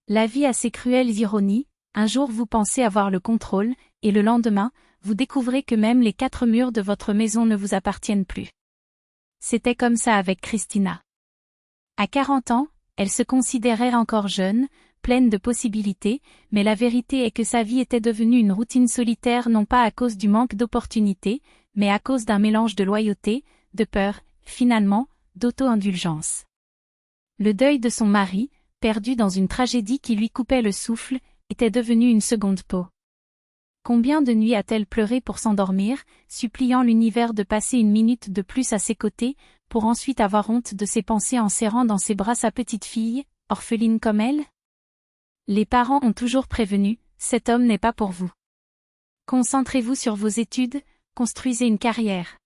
La vie a ses cruelles ironies, un jour vous pensez avoir le contrôle, et le lendemain, vous découvrez que même les 4 murs de votre maison ne vous appartiennent plus. C'était comme ça avec Christina. À 40 ans, elle se considérait encore jeune, pleine de possibilités, mais la vérité est que sa vie était devenue une routine solitaire non pas à cause du manque d'opportunités, mais à cause d'un mélange de loyauté, de peur, finalement, d'auto-indulgence. Le deuil de son mari, perdu dans une tragédie qui lui coupait le souffle, était devenu une seconde peau. Combien de nuits a-t-elle pleuré pour s'endormir, suppliant l'univers de passer une minute de plus à ses côtés, pour ensuite avoir honte de ses pensées en serrant dans ses bras sa petite fille, orpheline comme elle? Les parents ont toujours prévenu, cet homme n'est pas pour vous. Concentrez-vous sur vos études, construisez une carrière.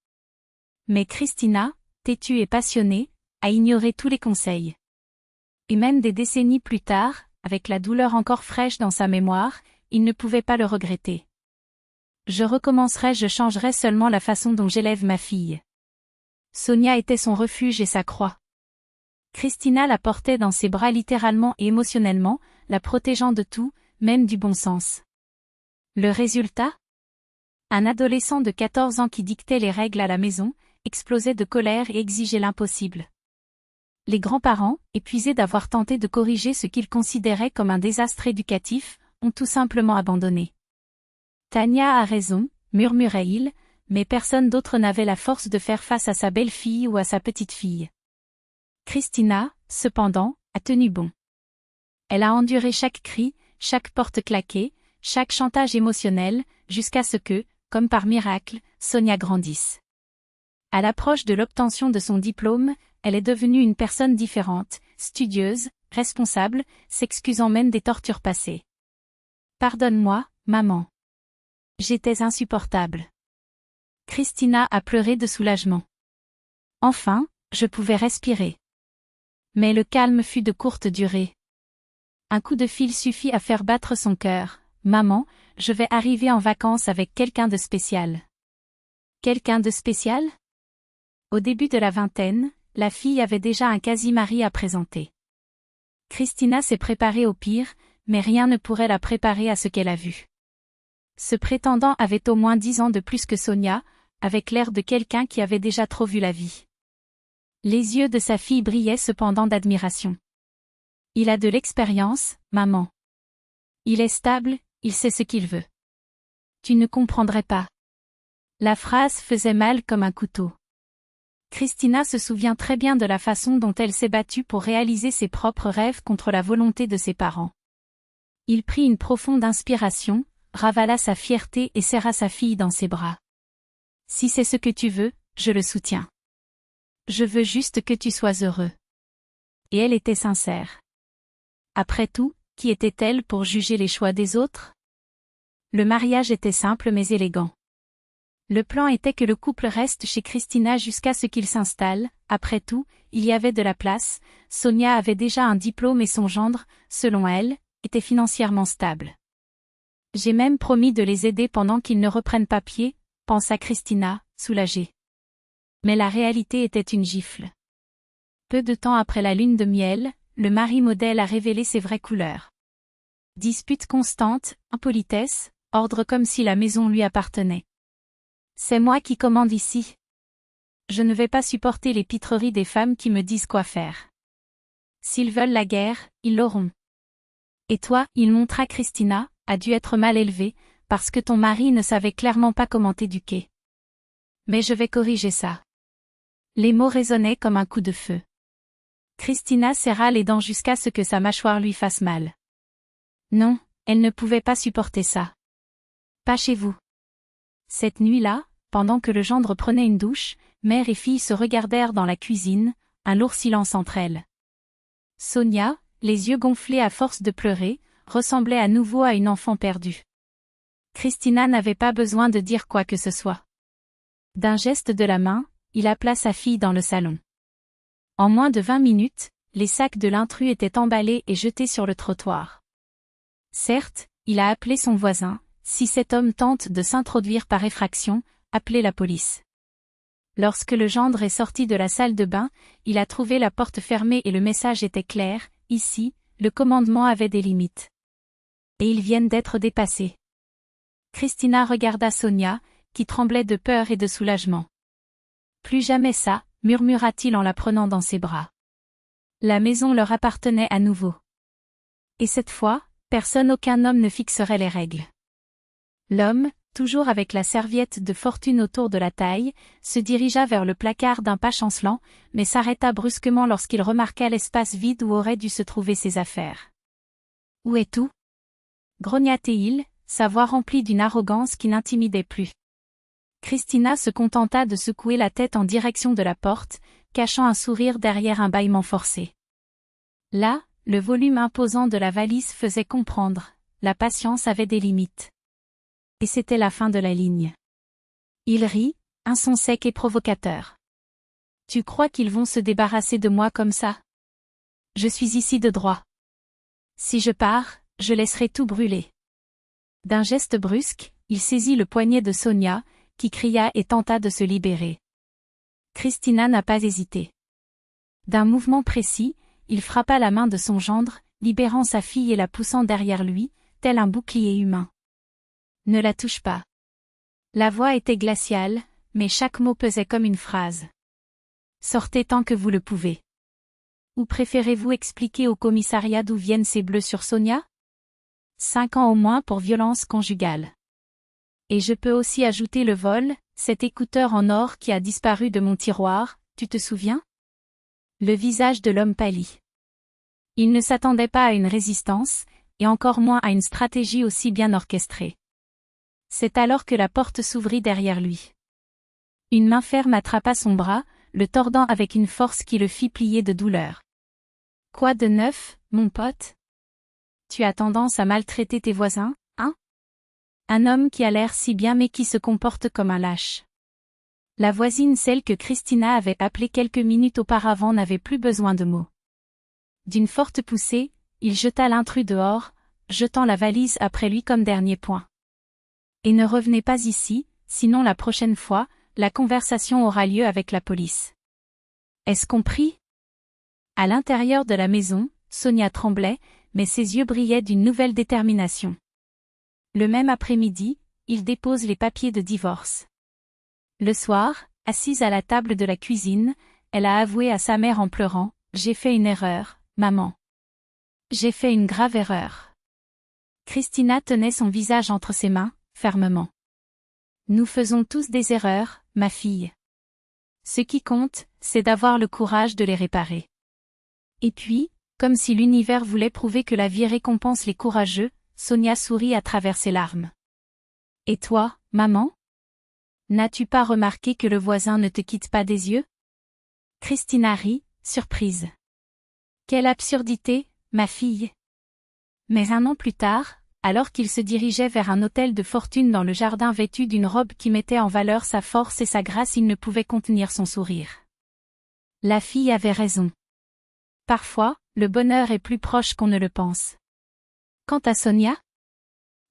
Mais Christina, têtue et passionnée, a ignoré tous les conseils. Et même des décennies plus tard, avec la douleur encore fraîche dans sa mémoire, il ne pouvait pas le regretter. Je recommencerai, je changerai seulement la façon dont j'élève ma fille. Sonia était son refuge et sa croix. Christina la portait dans ses bras littéralement et émotionnellement, la protégeant de tout, même du bon sens. Le résultat? Un adolescent de 14 ans qui dictait les règles à la maison, explosait de colère et exigeait l'impossible. Les grands-parents, épuisés d'avoir tenté de corriger ce qu'ils considéraient comme un désastre éducatif, ont tout simplement abandonné. Tania a raison, murmurait-il, mais personne d'autre n'avait la force de faire face à sa belle-fille ou à sa petite-fille. Christina, cependant, a tenu bon. Elle a enduré chaque cri, chaque porte claquée, chaque chantage émotionnel, jusqu'à ce que, comme par miracle, Sonia grandisse. À l'approche de l'obtention de son diplôme, elle est devenue une personne différente, studieuse, responsable, s'excusant même des tortures passées. « Pardonne-moi, maman. J'étais insupportable. » Christina a pleuré de soulagement. Enfin, je pouvais respirer. Mais le calme fut de courte durée. Un coup de fil suffit à faire battre son cœur. « Maman, je vais arriver en vacances avec quelqu'un de spécial. » Quelqu'un de spécial? Au début de la vingtaine, la fille avait déjà un quasi-mari à présenter. Christina s'est préparée au pire, mais rien ne pourrait la préparer à ce qu'elle a vu. Ce prétendant avait au moins 10 ans de plus que Sonia, avec l'air de quelqu'un qui avait déjà trop vu la vie. Les yeux de sa fille brillaient cependant d'admiration. « Il a de l'expérience, maman. Il est stable, il sait ce qu'il veut. » Tu ne comprendrais pas. La phrase faisait mal comme un couteau. Christina se souvient très bien de la façon dont elle s'est battue pour réaliser ses propres rêves contre la volonté de ses parents. Il prit une profonde inspiration, ravala sa fierté et serra sa fille dans ses bras. « Si c'est ce que tu veux, je le soutiens. Je veux juste que tu sois heureux. » Et elle était sincère. Après tout, qui était-elle pour juger les choix des autres? Le mariage était simple mais élégant. Le plan était que le couple reste chez Christina jusqu'à ce qu'il s'installe. Après tout, il y avait de la place, Sonia avait déjà un diplôme et son gendre, selon elle, était financièrement stable. « J'ai même promis de les aider pendant qu'ils ne reprennent pas pied, » pensa Christina, soulagée. Mais la réalité était une gifle. Peu de temps après la lune de miel, le mari modèle a révélé ses vraies couleurs. Disputes constantes, impolitesse, ordre comme si la maison lui appartenait. C'est moi qui commande ici. Je ne vais pas supporter les pitreries des femmes qui me disent quoi faire. S'ils veulent la guerre, ils l'auront. Et toi, il montra Christina, a dû être mal élevée, parce que ton mari ne savait clairement pas comment t'éduquer. Mais je vais corriger ça. Les mots résonnaient comme un coup de feu. Christina serra les dents jusqu'à ce que sa mâchoire lui fasse mal. Non, elle ne pouvait pas supporter ça. Pas chez vous. Cette nuit-là, pendant que le gendre prenait une douche, mère et fille se regardèrent dans la cuisine, un lourd silence entre elles. Sonia, les yeux gonflés à force de pleurer, ressemblait à nouveau à une enfant perdue. Christina n'avait pas besoin de dire quoi que ce soit. D'un geste de la main, il appela sa fille dans le salon. En moins de 20 minutes, les sacs de l'intrus étaient emballés et jetés sur le trottoir. Certes, il a appelé son voisin. Si cet homme tente de s'introduire par effraction, appelez la police. Lorsque le gendre est sorti de la salle de bain, il a trouvé la porte fermée et le message était clair, ici, le commandement avait des limites. Et ils viennent d'être dépassés. Christina regarda Sonia, qui tremblait de peur et de soulagement. Plus jamais ça, murmura-t-il en la prenant dans ses bras. La maison leur appartenait à nouveau. Et cette fois, aucun homme ne fixerait les règles. L'homme, toujours avec la serviette de fortune autour de la taille, se dirigea vers le placard d'un pas chancelant, mais s'arrêta brusquement lorsqu'il remarqua l'espace vide où auraient dû se trouver ses affaires. « Où est tout » grogna-t-il, sa voix remplie d'une arrogance qui n'intimidait plus. Christina se contenta de secouer la tête en direction de la porte, cachant un sourire derrière un bâillement forcé. Là, le volume imposant de la valise faisait comprendre, la patience avait des limites. Et c'était la fin de la ligne. Il rit, un son sec et provocateur. « Tu crois qu'ils vont se débarrasser de moi comme ça? Je suis ici de droit. Si je pars, je laisserai tout brûler. » D'un geste brusque, il saisit le poignet de Sonia, qui cria et tenta de se libérer. Christina n'a pas hésité. D'un mouvement précis, il frappa la main de son gendre, libérant sa fille et la poussant derrière lui, tel un bouclier humain. « Ne la touche pas. » La voix était glaciale, mais chaque mot pesait comme une phrase. « Sortez tant que vous le pouvez. » Ou préférez-vous expliquer au commissariat d'où viennent ces bleus sur Sonia? 5 ans au moins pour violence conjugale. Et je peux aussi ajouter le vol, cet écouteur en or qui a disparu de mon tiroir, tu te souviens? Le visage de l'homme pâlit. Il ne s'attendait pas à une résistance, et encore moins à une stratégie aussi bien orchestrée. C'est alors que la porte s'ouvrit derrière lui. Une main ferme attrapa son bras, le tordant avec une force qui le fit plier de douleur. « Quoi de neuf, mon pote? Tu as tendance à maltraiter tes voisins, hein? Un homme qui a l'air si bien mais qui se comporte comme un lâche. » La voisine, celle que Christina avait appelée quelques minutes auparavant, n'avait plus besoin de mots. D'une forte poussée, il jeta l'intrus dehors, jetant la valise après lui comme dernier point. Et ne revenez pas ici, sinon la prochaine fois, la conversation aura lieu avec la police. Est-ce compris? À l'intérieur de la maison, Sonia tremblait, mais ses yeux brillaient d'une nouvelle détermination. Le même après-midi, il dépose les papiers de divorce. Le soir, assise à la table de la cuisine, elle a avoué à sa mère en pleurant, « J'ai fait une erreur, maman. J'ai fait une grave erreur. » Christina tenait son visage entre ses mains, fermement. « Nous faisons tous des erreurs, ma fille. Ce qui compte, c'est d'avoir le courage de les réparer. » Et puis, comme si l'univers voulait prouver que la vie récompense les courageux, Sonia sourit à travers ses larmes. « Et toi, maman? N'as-tu pas remarqué que le voisin ne te quitte pas des yeux? » Christina rit, surprise. « Quelle absurdité, ma fille! » Mais un an plus tard, alors qu'il se dirigeait vers un hôtel de fortune dans le jardin vêtu d'une robe qui mettait en valeur sa force et sa grâce, il ne pouvait contenir son sourire. La fille avait raison. Parfois, le bonheur est plus proche qu'on ne le pense. Quant à Sonia?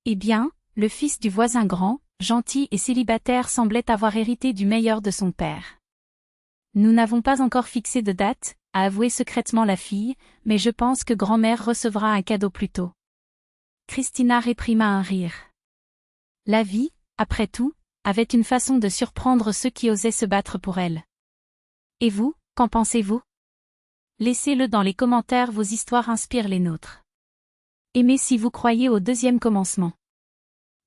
Eh bien, le fils du voisin grand, gentil et célibataire semblait avoir hérité du meilleur de son père. Nous n'avons pas encore fixé de date, a avoué secrètement la fille, mais je pense que grand-mère recevra un cadeau plus tôt. Christina réprima un rire. La vie, après tout, avait une façon de surprendre ceux qui osaient se battre pour elle. Et vous, qu'en pensez-vous? Laissez-le dans les commentaires, vos histoires inspirent les nôtres. Aimez si vous croyez au deuxième commencement.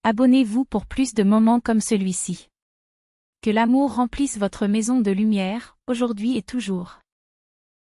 Abonnez-vous pour plus de moments comme celui-ci. Que l'amour remplisse votre maison de lumière, aujourd'hui et toujours.